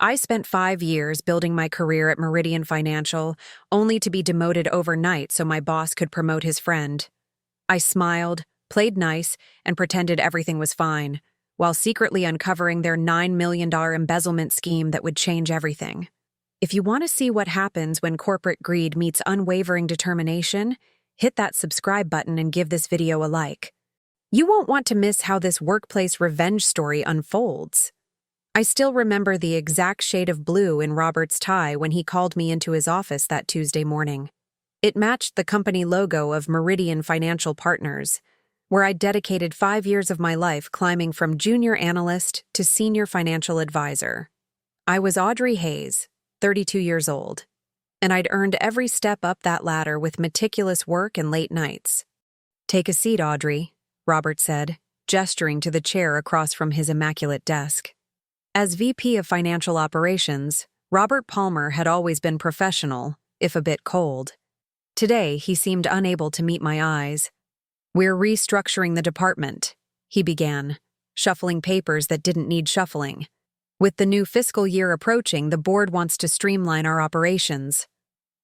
I spent 5 years building my career at Meridian Financial, only to be demoted overnight so my boss could promote his friend. I smiled, played nice, and pretended everything was fine, while secretly uncovering their $9 million embezzlement scheme that would change everything. If you want to see what happens when corporate greed meets unwavering determination, hit that subscribe button and give this video a like. You won't want to miss how this workplace revenge story unfolds. I still remember the exact shade of blue in Robert's tie when he called me into his office that Tuesday morning. It matched the company logo of Meridian Financial Partners, where I'd dedicated 5 years of my life climbing from junior analyst to senior financial advisor. I was Audrey Hayes, 32 years old, and I'd earned every step up that ladder with meticulous work and late nights. "Take a seat, Audrey," Robert said, gesturing to the chair across from his immaculate desk. As VP of Financial Operations, Robert Palmer had always been professional, if a bit cold. Today, he seemed unable to meet my eyes. "We're restructuring the department," he began, shuffling papers that didn't need shuffling. "With the new fiscal year approaching, the board wants to streamline our operations."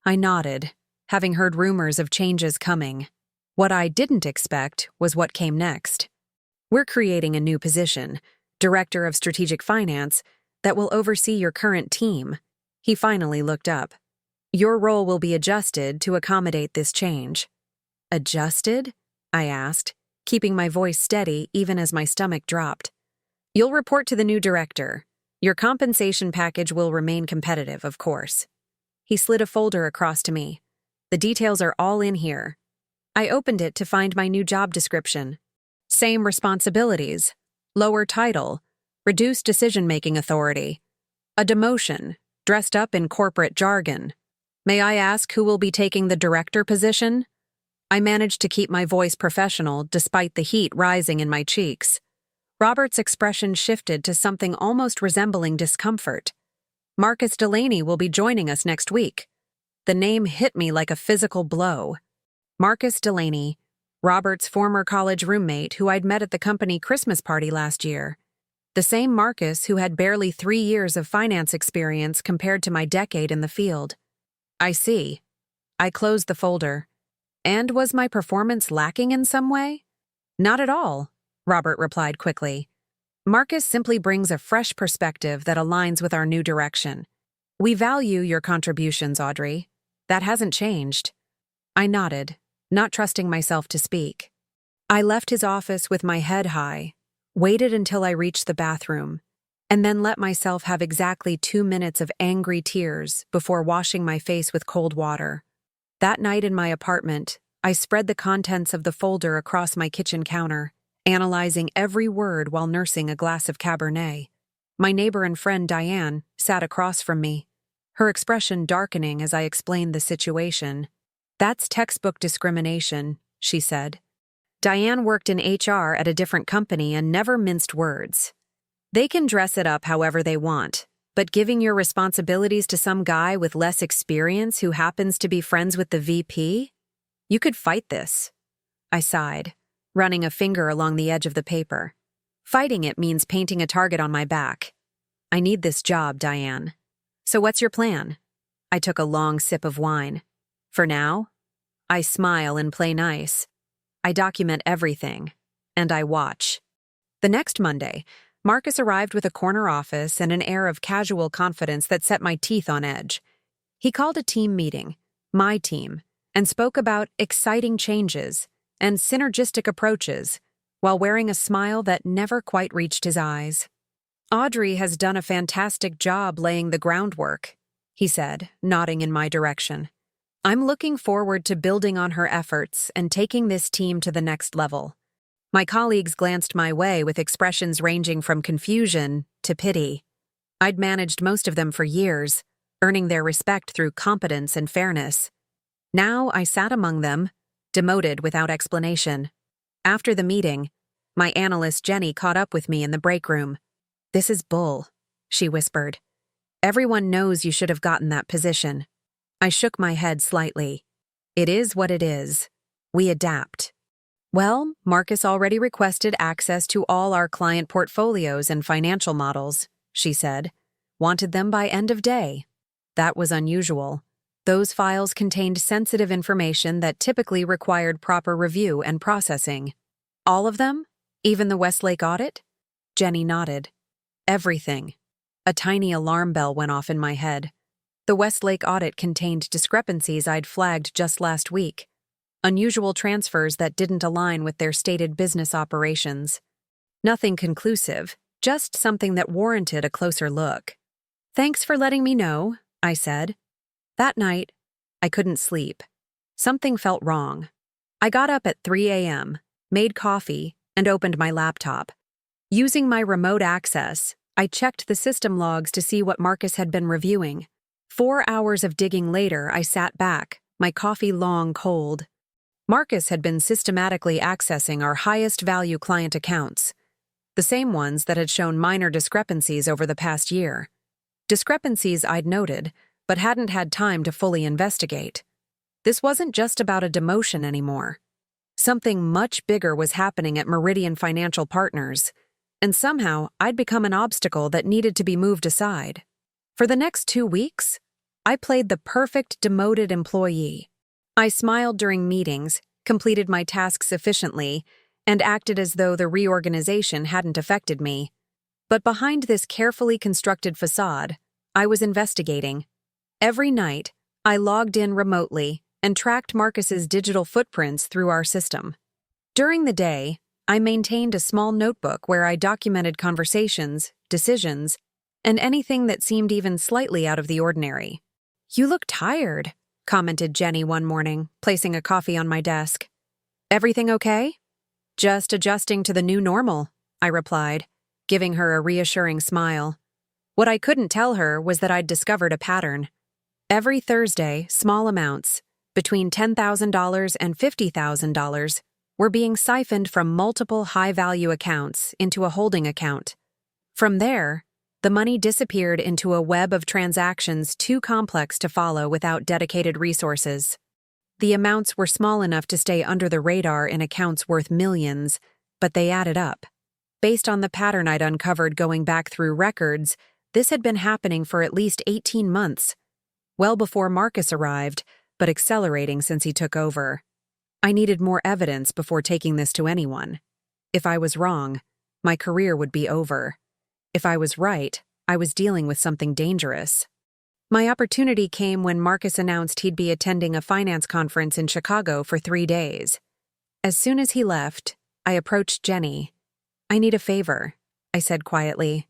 I nodded, having heard rumors of changes coming. What I didn't expect was what came next. "We're creating a new position, Director of Strategic Finance, that will oversee your current team." He finally looked up. "Your role will be adjusted to accommodate this change." "Adjusted?" I asked, keeping my voice steady even as my stomach dropped. "You'll report to the new director. Your compensation package will remain competitive, of course." He slid a folder across to me. "The details are all in here." I opened it to find my new job description. Same responsibilities. Lower title, reduced decision-making authority. A demotion, dressed up in corporate jargon. "May I ask who will be taking the director position?" I managed to keep my voice professional despite the heat rising in my cheeks. Robert's expression shifted to something almost resembling discomfort. "Marcus Delaney will be joining us next week." The name hit me like a physical blow. Marcus Delaney, Robert's former college roommate who I'd met at the company Christmas party last year. The same Marcus who had barely 3 years of finance experience compared to my decade in the field. "I see." I closed the folder. "And was my performance lacking in some way?" "Not at all," Robert replied quickly. "Marcus simply brings a fresh perspective that aligns with our new direction. We value your contributions, Audrey. That hasn't changed." I nodded, not trusting myself to speak. I left his office with my head high, waited until I reached the bathroom, and then let myself have exactly 2 minutes of angry tears before washing my face with cold water. That night in my apartment, I spread the contents of the folder across my kitchen counter, analyzing every word while nursing a glass of Cabernet. My neighbor and friend Diane sat across from me, her expression darkening as I explained the situation. "That's textbook discrimination," she said. Diane worked in HR at a different company and never minced words. "They can dress it up however they want, but giving your responsibilities to some guy with less experience who happens to be friends with the VP? You could fight this." I sighed, running a finger along the edge of the paper. "Fighting it means painting a target on my back. I need this job, Diane. So what's your plan?" I took a long sip of wine. "For now, I smile and play nice. I document everything, and I watch." The next Monday, Marcus arrived with a corner office and an air of casual confidence that set my teeth on edge. He called a team meeting, my team, and spoke about exciting changes and synergistic approaches, while wearing a smile that never quite reached his eyes. "Audrey has done a fantastic job laying the groundwork," he said, nodding in my direction. "I'm looking forward to building on her efforts and taking this team to the next level." My colleagues glanced my way with expressions ranging from confusion to pity. I'd managed most of them for years, earning their respect through competence and fairness. Now I sat among them, demoted without explanation. After the meeting, my analyst Jenny caught up with me in the break room. "This is bull," she whispered. "Everyone knows you should have gotten that position." I shook my head slightly. "It is what it is. We adapt." "Well, Marcus already requested access to all our client portfolios and financial models," she said. Wanted them by end of day. That was unusual. Those files contained sensitive information that typically required proper review and processing. All of them? Even the Westlake audit? Jenny nodded. Everything. A tiny alarm bell went off in my head. The Westlake audit contained discrepancies I'd flagged just last week. Unusual transfers that didn't align with their stated business operations. Nothing conclusive, just something that warranted a closer look. "Thanks for letting me know," I said. That night, I couldn't sleep. Something felt wrong. I got up at 3 a.m., made coffee, and opened my laptop. Using my remote access, I checked the system logs to see what Marcus had been reviewing. 4 hours of digging later, I sat back, my coffee long cold. Marcus had been systematically accessing our highest-value client accounts, the same ones that had shown minor discrepancies over the past year. Discrepancies I'd noted, but hadn't had time to fully investigate. This wasn't just about a demotion anymore. Something much bigger was happening at Meridian Financial Partners, and somehow I'd become an obstacle that needed to be moved aside. For the next 2 weeks, I played the perfect demoted employee. I smiled during meetings, completed my tasks efficiently, and acted as though the reorganization hadn't affected me. But behind this carefully constructed facade, I was investigating. Every night, I logged in remotely and tracked Marcus's digital footprints through our system. During the day, I maintained a small notebook where I documented conversations, decisions, and anything that seemed even slightly out of the ordinary. "You look tired," commented Jenny one morning, placing a coffee on my desk. "Everything okay?" "Just adjusting to the new normal," I replied, giving her a reassuring smile. What I couldn't tell her was that I'd discovered a pattern. Every Thursday, small amounts, between $10,000 and $50,000, were being siphoned from multiple high-value accounts into a holding account. From there, the money disappeared into a web of transactions too complex to follow without dedicated resources. The amounts were small enough to stay under the radar in accounts worth millions, but they added up. Based on the pattern I'd uncovered going back through records, this had been happening for at least 18 months, well before Marcus arrived, but accelerating since he took over. I needed more evidence before taking this to anyone. If I was wrong, my career would be over. If I was right, I was dealing with something dangerous. My opportunity came when Marcus announced he'd be attending a finance conference in Chicago for 3 days. As soon as he left, I approached Jenny. "I need a favor," I said quietly.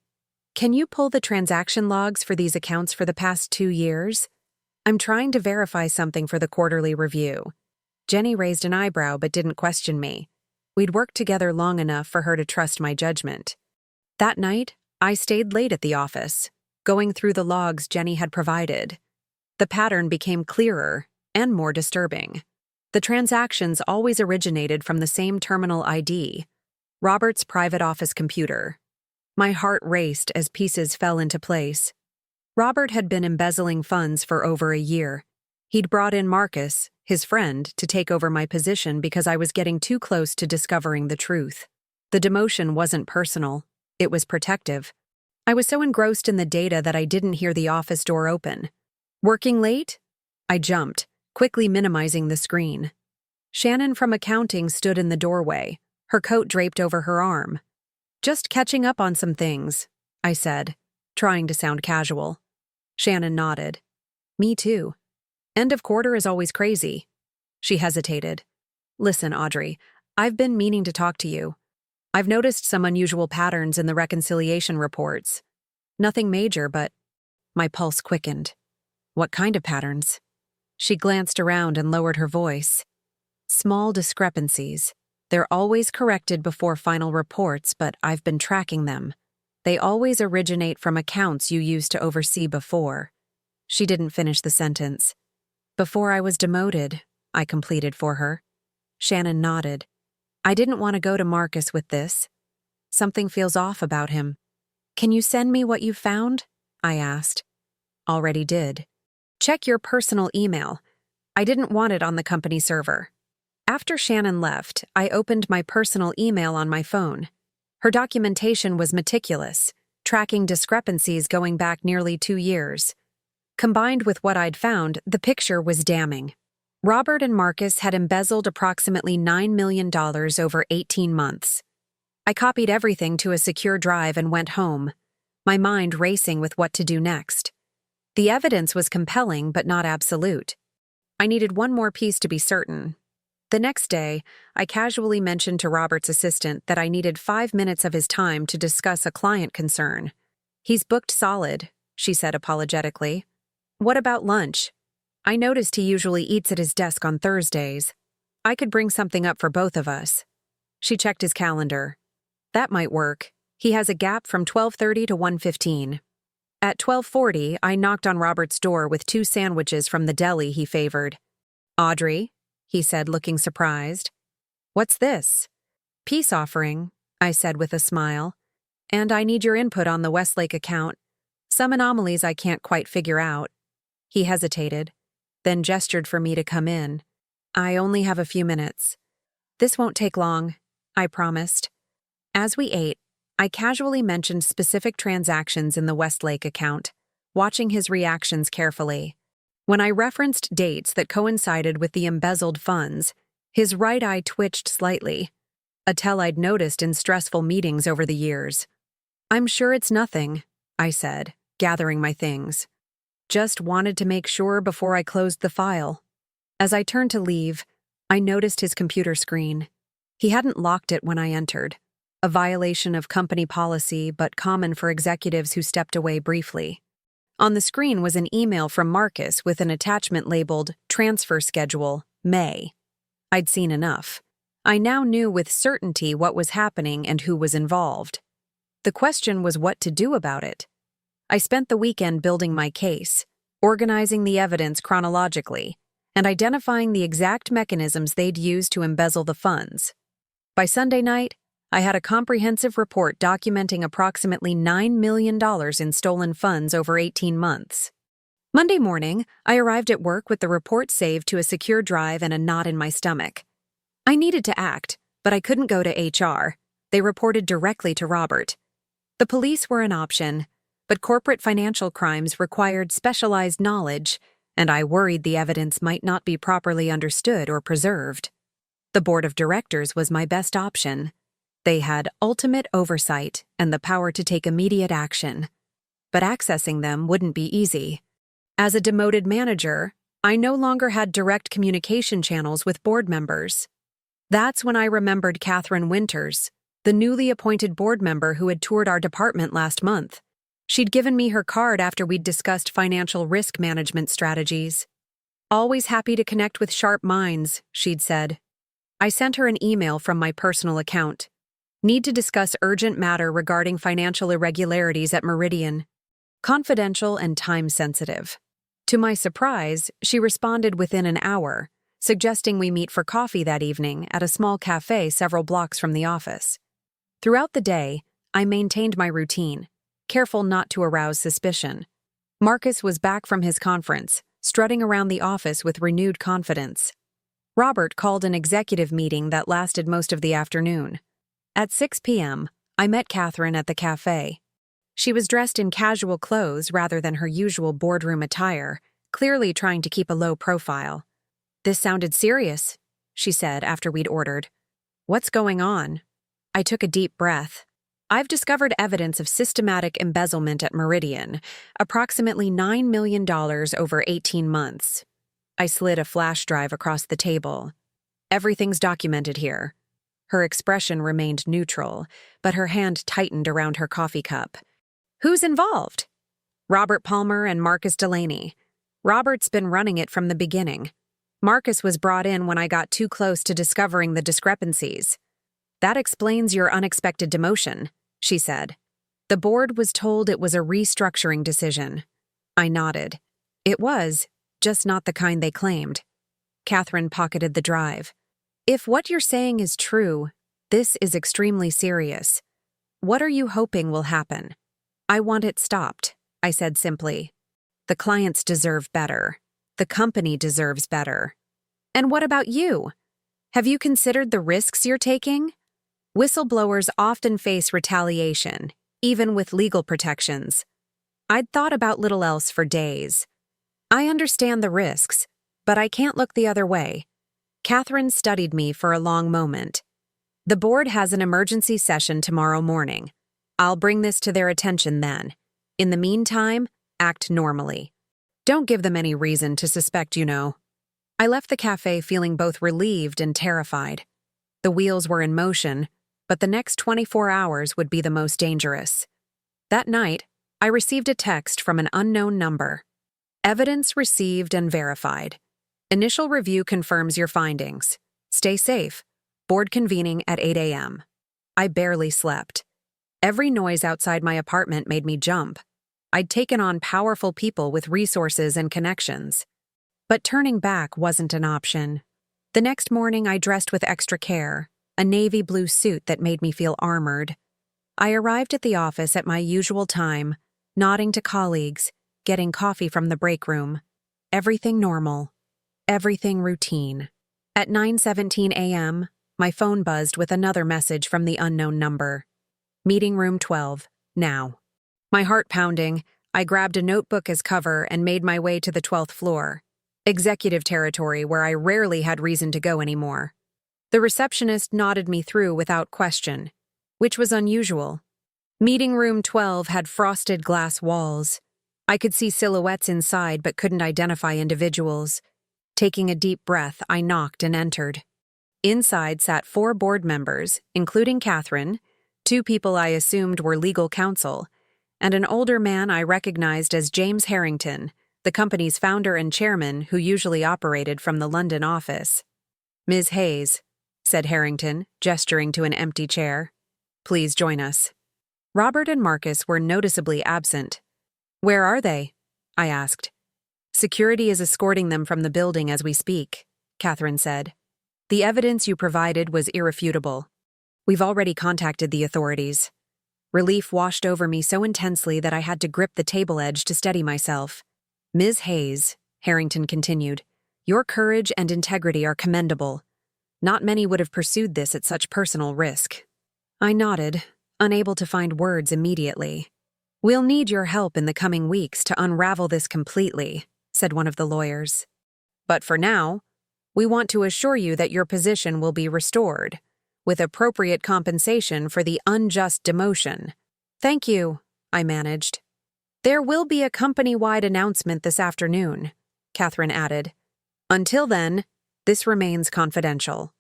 "Can you pull the transaction logs for these accounts for the past 2 years? I'm trying to verify something for the quarterly review." Jenny raised an eyebrow but didn't question me. We'd worked together long enough for her to trust my judgment. That night, I stayed late at the office, going through the logs Jenny had provided. The pattern became clearer and more disturbing. The transactions always originated from the same terminal ID, Robert's private office computer. My heart raced as pieces fell into place. Robert had been embezzling funds for over a year. He'd brought in Marcus, his friend, to take over my position because I was getting too close to discovering the truth. The demotion wasn't personal, it was protective. I was so engrossed in the data that I didn't hear the office door open. "Working late?" I jumped, quickly minimizing the screen. Shannon from accounting stood in the doorway, her coat draped over her arm. "Just catching up on some things," I said, trying to sound casual. Shannon nodded. "Me too. End of quarter is always crazy." She hesitated. "Listen, Audrey, I've been meaning to talk to you. I've noticed some unusual patterns in the reconciliation reports. Nothing major, but..." My pulse quickened. "What kind of patterns?" She glanced around and lowered her voice. "Small discrepancies. They're always corrected before final reports, but I've been tracking them. They always originate from accounts you used to oversee before." She didn't finish the sentence. "Before I was demoted," I completed for her. Shannon nodded. "I didn't want to go to Marcus with this. Something feels off about him." "Can you send me what you found?" I asked. "Already did. Check your personal email. I didn't want it on the company server." After Shannon left, I opened my personal email on my phone. Her documentation was meticulous, tracking discrepancies going back nearly 2 years. Combined with what I'd found, the picture was damning. Robert and Marcus had embezzled approximately $9 million over 18 months. I copied everything to a secure drive and went home, my mind racing with what to do next. The evidence was compelling but not absolute. I needed one more piece to be certain. The next day, I casually mentioned to Robert's assistant that I needed 5 minutes of his time to discuss a client concern. "He's booked solid," she said apologetically. "What about lunch? I noticed he usually eats at his desk on Thursdays. I could bring something up for both of us." She checked his calendar. "That might work. He has a gap from 12:30 to 1:15. At 12:40, I knocked on Robert's door with 2 sandwiches from the deli he favored. "Audrey," he said, looking surprised. "What's this?" "Peace offering," I said with a smile. "And I need your input on the Westlake account. Some anomalies I can't quite figure out." He hesitated, then gestured for me to come in. "I only have a few minutes." "This won't take long," I promised. As we ate, I casually mentioned specific transactions in the Westlake account, watching his reactions carefully. When I referenced dates that coincided with the embezzled funds, his right eye twitched slightly, a tell I'd noticed in stressful meetings over the years. "I'm sure it's nothing," I said, gathering my things. "Just wanted to make sure before I closed the file." As I turned to leave, I noticed his computer screen. He hadn't locked it when I entered, a violation of company policy but common for executives who stepped away briefly. On the screen was an email from Marcus with an attachment labeled "Transfer Schedule, May." I'd seen enough. I now knew with certainty what was happening and who was involved. The question was what to do about it. I spent the weekend building my case, organizing the evidence chronologically, and identifying the exact mechanisms they'd used to embezzle the funds. By Sunday night, I had a comprehensive report documenting approximately $9 million in stolen funds over 18 months. Monday morning, I arrived at work with the report saved to a secure drive and a knot in my stomach. I needed to act, but I couldn't go to HR. They reported directly to Robert. The police were an option, but corporate financial crimes required specialized knowledge, and I worried the evidence might not be properly understood or preserved. The board of directors was my best option. They had ultimate oversight and the power to take immediate action. But accessing them wouldn't be easy. As a demoted manager, I no longer had direct communication channels with board members. That's when I remembered Catherine Winters, the newly appointed board member who had toured our department last month. She'd given me her card after we'd discussed financial risk management strategies. "Always happy to connect with sharp minds," she'd said. I sent her an email from my personal account. "Need to discuss urgent matter regarding financial irregularities at Meridian. Confidential and time-sensitive." To my surprise, she responded within an hour, suggesting we meet for coffee that evening at a small cafe several blocks from the office. Throughout the day, I maintained my routine, careful not to arouse suspicion. Marcus was back from his conference, strutting around the office with renewed confidence. Robert called an executive meeting that lasted most of the afternoon. At 6 p.m., I met Catherine at the cafe. She was dressed in casual clothes rather than her usual boardroom attire, clearly trying to keep a low profile. "This sounded serious," she said after we'd ordered. "What's going on?" I took a deep breath. "I've discovered evidence of systematic embezzlement at Meridian, approximately $9 million over 18 months. I slid a flash drive across the table. "Everything's documented here." Her expression remained neutral, but her hand tightened around her coffee cup. "Who's involved?" "Robert Palmer and Marcus Delaney. Robert's been running it from the beginning. Marcus was brought in when I got too close to discovering the discrepancies." "That explains your unexpected demotion," she said. "The board was told it was a restructuring decision." I nodded. "It was, just not the kind they claimed." Catherine pocketed the drive. "If what you're saying is true, this is extremely serious. What are you hoping will happen?" "I want it stopped," I said simply. "The clients deserve better. The company deserves better." "And what about you? Have you considered the risks you're taking?" "Whistleblowers often face retaliation, even with legal protections. I'd thought about little else for days. I understand the risks, but I can't look the other way. Catherine studied me for a long moment. The board has an emergency session tomorrow morning. I'll bring this to their attention then. In the meantime, act normally. Don't give them any reason to suspect, you know. I left the cafe feeling both relieved and terrified. The wheels were in motion, but the next 24 hours would be the most dangerous. That night, I received a text from an unknown number. Evidence received and verified. Initial review confirms your findings. Stay safe. Board convening at 8 a.m. I barely slept. Every noise outside my apartment made me jump. I'd taken on powerful people with resources and connections. But turning back wasn't an option. The next morning, I dressed with extra care, a navy blue suit that made me feel armored. I arrived at the office at my usual time, nodding to colleagues, getting coffee from the break room. Everything normal. Everything routine. At 9:17 a.m., my phone buzzed with another message from the unknown number. Meeting room 12, now. My heart pounding, I grabbed a notebook as cover and made my way to the 12th floor. Executive territory where I rarely had reason to go anymore. The receptionist nodded me through without question, which was unusual. Meeting room 12 had frosted glass walls. I could see silhouettes inside but couldn't identify individuals. Taking a deep breath, I knocked and entered. Inside sat 4 board members, including Catherine, 2 people I assumed were legal counsel, and an older man I recognized as James Harrington, the company's founder and chairman who usually operated from the London office. "Ms. Hayes," said Harrington, gesturing to an empty chair. "Please join us." Robert and Marcus were noticeably absent. "Where are they?" I asked. "Security is escorting them from the building as we speak," Catherine said. "The evidence you provided was irrefutable. We've already contacted the authorities." Relief washed over me so intensely that I had to grip the table edge to steady myself. "Ms. Hayes," Harrington continued, "your courage and integrity are commendable. Not many would have pursued this at such personal risk." I nodded, unable to find words immediately. "We'll need your help in the coming weeks to unravel this completely," said one of the lawyers. "But for now, we want to assure you that your position will be restored, with appropriate compensation for the unjust demotion." "Thank you," I managed. "There will be a company-wide announcement this afternoon," Catherine added. "Until then, this remains confidential."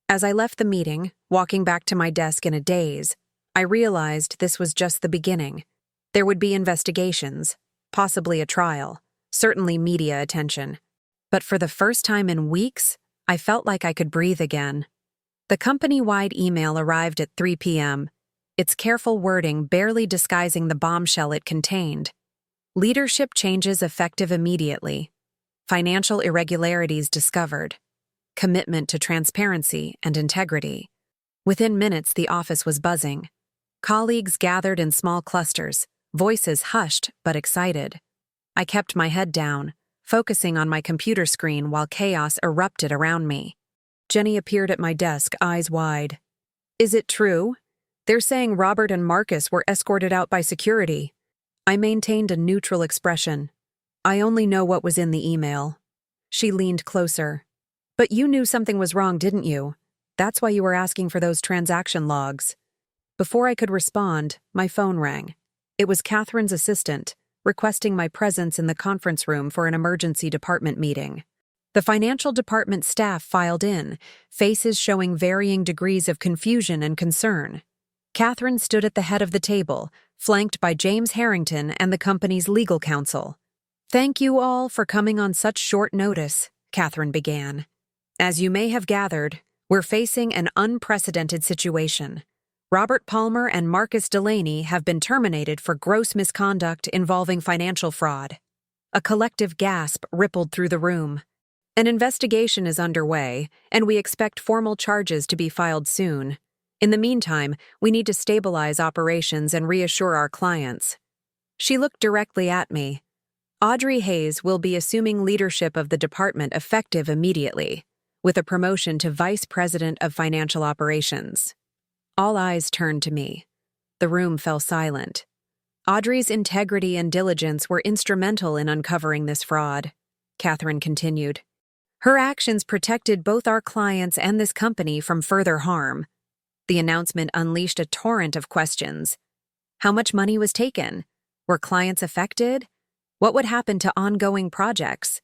As I left the meeting, walking back to my desk in a daze, I realized this was just the beginning. There would be investigations, possibly a trial, certainly media attention. But for the first time in weeks, I felt like I could breathe again. The company-wide email arrived at 3 p.m., its careful wording barely disguising the bombshell it contained. Leadership changes effective immediately. Financial irregularities discovered. Commitment to transparency and integrity. Within minutes, the office was buzzing. Colleagues gathered in small clusters, voices hushed but excited. I kept my head down, focusing on my computer screen while chaos erupted around me. Jenny appeared at my desk, eyes wide. "Is it true? They're saying Robert and Marcus were escorted out by security." I maintained a neutral expression. "I only know what was in the email." She leaned closer. "But you knew something was wrong, didn't you? That's why you were asking for those transaction logs." Before I could respond, my phone rang. It was Catherine's assistant, requesting my presence in the conference room for an emergency department meeting. The financial department staff filed in, faces showing varying degrees of confusion and concern. Catherine stood at the head of the table, flanked by James Harrington and the company's legal counsel. "Thank you all for coming on such short notice," Catherine began. "As you may have gathered, we're facing an unprecedented situation. Robert Palmer and Marcus Delaney have been terminated for gross misconduct involving financial fraud." A collective gasp rippled through the room. "An investigation is underway, and we expect formal charges to be filed soon. In the meantime, we need to stabilize operations and reassure our clients." She looked directly at me. "Audrey Hayes will be assuming leadership of the department effective immediately, with a promotion to Vice President of Financial Operations." All eyes turned to me. The room fell silent. Audrey's integrity and diligence were instrumental in uncovering this fraud, Catherine continued. Her actions protected both our clients and this company from further harm. The announcement unleashed a torrent of questions. How much money was taken? Were clients affected? What would happen to ongoing projects?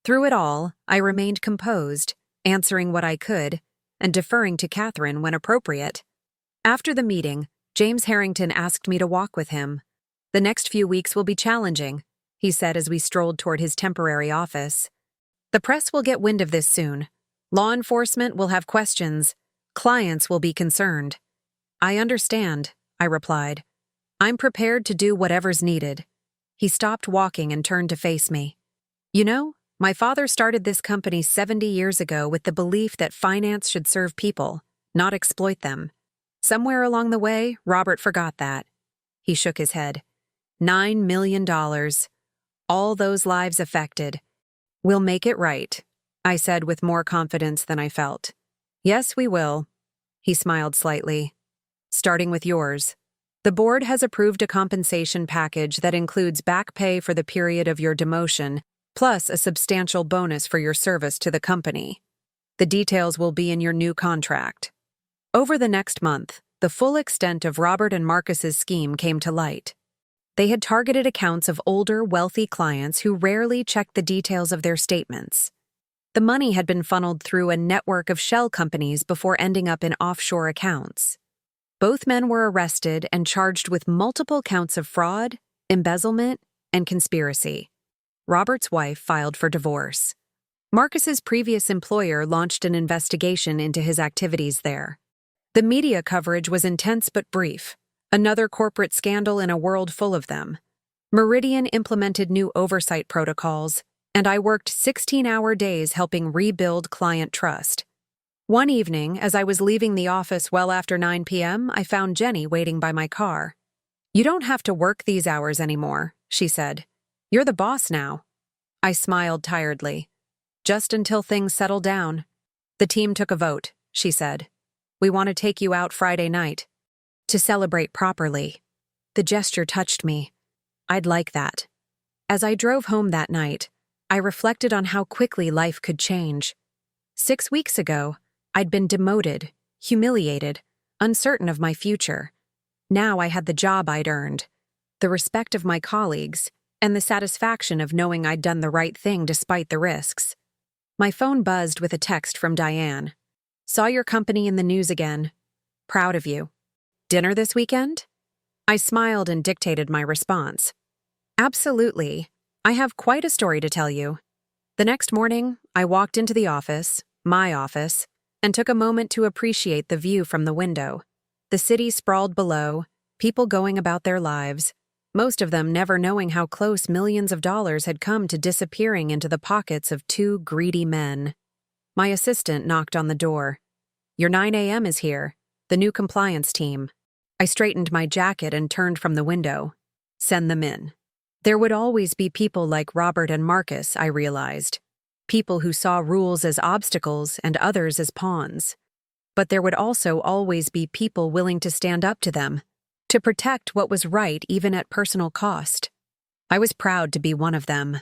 Through it all, I remained composed, answering what I could, and deferring to Catherine when appropriate. After the meeting, James Harrington asked me to walk with him. The next few weeks will be challenging, he said as we strolled toward his temporary office. The press will get wind of this soon. Law enforcement will have questions. Clients will be concerned. I understand, I replied. I'm prepared to do whatever's needed. He stopped walking and turned to face me. You know, my father started this company 70 years ago with the belief that finance should serve people, not exploit them. Somewhere along the way, Robert forgot that. He shook his head. $9 million. All those lives affected. We'll make it right, I said with more confidence than I felt. Yes, we will. He smiled slightly. Starting with yours. The board has approved a compensation package that includes back pay for the period of your demotion, plus a substantial bonus for your service to the company. The details will be in your new contract. Over the next month, the full extent of Robert and Marcus's scheme came to light. They had targeted accounts of older, wealthy clients who rarely checked the details of their statements. The money had been funneled through a network of shell companies before ending up in offshore accounts. Both men were arrested and charged with multiple counts of fraud, embezzlement, and conspiracy. Robert's wife filed for divorce. Marcus's previous employer launched an investigation into his activities there. The media coverage was intense but brief. Another corporate scandal in a world full of them. Meridian implemented new oversight protocols, and I worked 16-hour days helping rebuild client trust. One evening, as I was leaving the office well after 9 p.m., I found Jenny waiting by my car. You don't have to work these hours anymore, she said. You're the boss now. I smiled tiredly. Just until things settle down. The team took a vote, she said. We want to take you out Friday night. To celebrate properly. The gesture touched me. I'd like that. As I drove home that night, I reflected on how quickly life could change. 6 weeks ago, I'd been demoted, humiliated, uncertain of my future. Now I had the job I'd earned, the respect of my colleagues, and the satisfaction of knowing I'd done the right thing despite the risks. My phone buzzed with a text from Diane. Saw your company in the news again. Proud of you. Dinner this weekend? I smiled and dictated my response. Absolutely. I have quite a story to tell you. The next morning, I walked into the office, my office, and took a moment to appreciate the view from the window. The city sprawled below, people going about their lives, most of them never knowing how close millions of dollars had come to disappearing into the pockets of 2 greedy men. My assistant knocked on the door. Your 9 a.m. is here, the new compliance team. I straightened my jacket and turned from the window. Send them in. There would always be people like Robert and Marcus, I realized. People who saw rules as obstacles and others as pawns. But there would also always be people willing to stand up to them, to protect what was right even at personal cost. I was proud to be one of them.